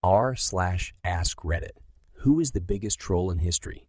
r/askreddit. Who is the biggest troll in history?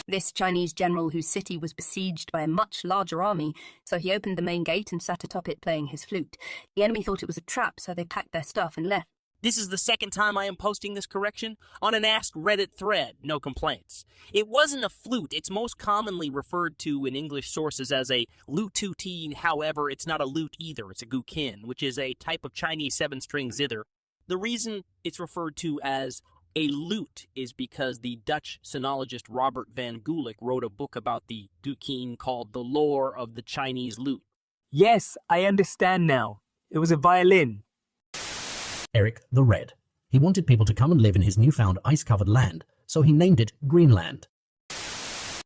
This Chinese general whose city was besieged by a much larger army, so he opened the main gate and sat atop it playing his flute. The enemy thought it was a trap, so they packed their stuff and left. This is the second time I am posting this correction on an Ask Reddit thread. No complaints. It wasn't a flute. It's most commonly referred to in English sources as a lututi. However, it's not a lute either. It's a guqin, which is a type of Chinese 7-string zither. The reason it's referred to as a lute is because the Dutch sinologist Robert van Gulik wrote a book about the guqin called The Lore of the Chinese Lute. Yes, I understand now. It was a violin. Eric the Red. He wanted people to come and live in his newfound ice-covered land, so he named it Greenland.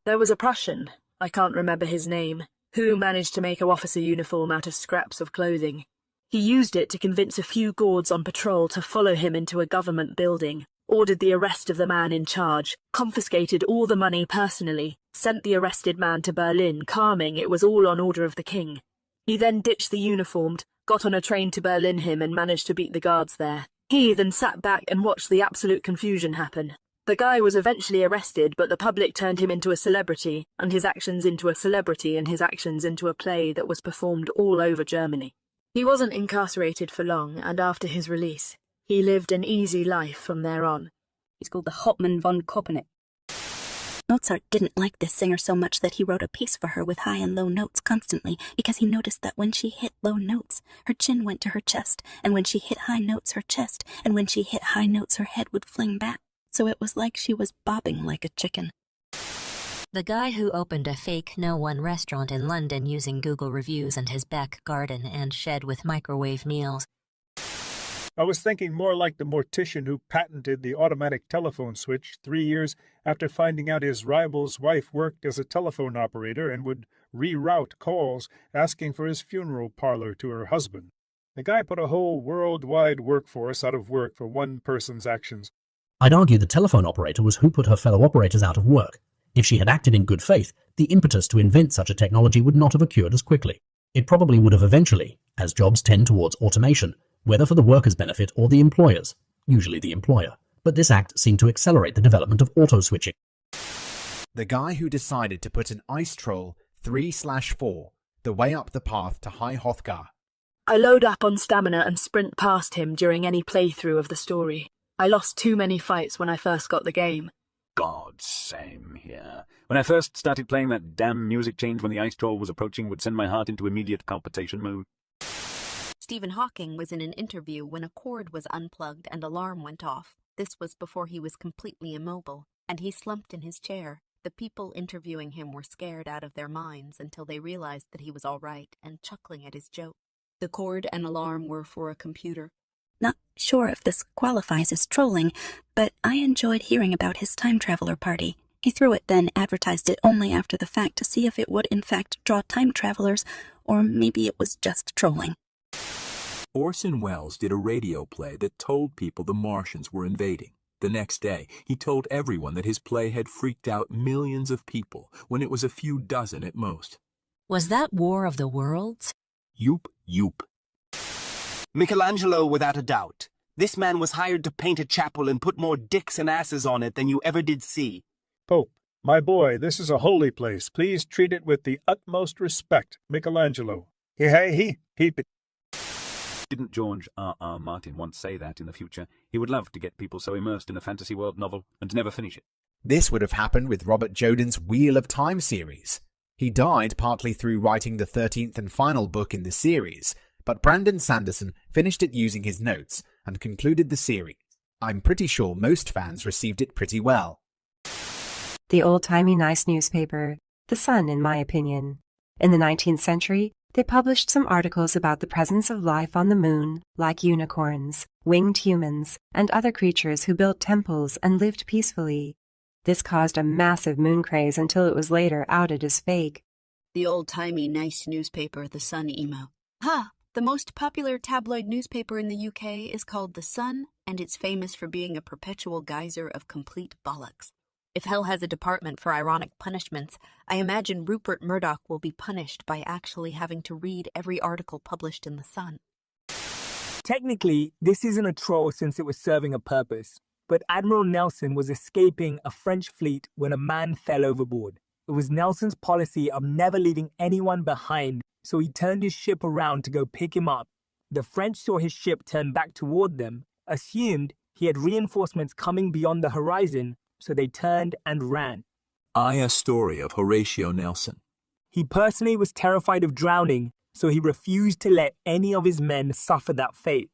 There was a Prussian, I can't remember his name, who managed to make an officer uniform out of scraps of clothing. He used it to convince a few guards on patrol to follow him into a government building, ordered the arrest of the man in charge, confiscated all the money personally, sent the arrested man to Berlin, claiming it was all on order of the king. He then ditched the uniformed, got on a train to Berlin and managed to beat the guards there. He then sat back and watched the absolute confusion happen. The guy was eventually arrested, but the public turned him into a celebrity, and his actions into a celebrity, and his actions into a play that was performed all over Germany. He wasn't incarcerated for long, and after his release, he lived an easy life from there on. He's called the Hauptmann von Kopenick. Mozart didn't like this singer so much that he wrote a piece for her with high and low notes constantly, because he noticed that when she hit low notes, her chin went to her chest, and when she hit high notes, her chest, and when she hit high notes, her head would fling back, so it was like she was bobbing like a chicken. The guy who opened a fake No-One restaurant in London using Google reviews and his back garden and shed with microwave meals. I was thinking more like the mortician who patented the automatic telephone switch 3 years after finding out his rival's wife worked as a telephone operator and would reroute calls asking for his funeral parlor to her husband. The guy put a whole worldwide workforce out of work for one person's actions. I'd argue the telephone operator was who put her fellow operators out of work. If she had acted in good faith, the impetus to invent such a technology would not have occurred as quickly. It probably would have eventually, as jobs tend towards automation, whether for the workers' benefit or the employer's, usually the employer. But this act seemed to accelerate the development of auto-switching. The guy who decided to put an ice troll 3/4 the way up the path to High Hrothgar. I load up on stamina and sprint past him during any playthrough of the story. I lost too many fights when I first got the game. God, same here. When I first started playing, that damn music change when the ice troll was approaching would send my heart into immediate palpitation mode. Stephen Hawking was in an interview when a cord was unplugged and alarm went off. This was before he was completely immobile, and he slumped in his chair. The people interviewing him were scared out of their minds until they realized that he was all right and chuckling at his joke. The cord and alarm were for a computer. Not sure if this qualifies as trolling, but I enjoyed hearing about his time traveler party. He threw it, then advertised it only after the fact to see if it would in fact draw time travelers, or maybe it was just trolling. Orson Welles did a radio play that told people the Martians were invading. The next day, he told everyone that his play had freaked out millions of people when it was a few dozen at most. Was that War of the Worlds? Yoop, yoop. Michelangelo, without a doubt. This man was hired to paint a chapel and put more dicks and asses on it than you ever did see. Pope, my boy, this is a holy place. Please treat it with the utmost respect, Michelangelo. He peep it. Didn't George R.R. Martin once say that in the future he would love to get people so immersed in a fantasy world novel and never finish it? This would have happened with Robert Jordan's Wheel of Time series. He died partly through writing the 13th and final book in the series, but Brandon Sanderson finished it using his notes and concluded the series. I'm pretty sure most fans received it pretty well. The old-timey nice newspaper, The Sun, in my opinion. In the 19th century, they published some articles about the presence of life on the moon, like unicorns, winged humans, and other creatures who built temples and lived peacefully. This caused a massive moon craze until it was later outed as fake. The old-timey nice newspaper, The Sun emo. The most popular tabloid newspaper in the UK is called The Sun, and it's famous for being a perpetual geyser of complete bollocks. If hell has a department for ironic punishments, I imagine Rupert Murdoch will be punished by actually having to read every article published in The Sun. Technically, this isn't a troll since it was serving a purpose, but Admiral Nelson was escaping a French fleet when a man fell overboard. It was Nelson's policy of never leaving anyone behind, so he turned his ship around to go pick him up. The French saw his ship turn back toward them, assumed he had reinforcements coming beyond the horizon, so they turned and ran. A story of Horatio Nelson. He personally was terrified of drowning, so he refused to let any of his men suffer that fate.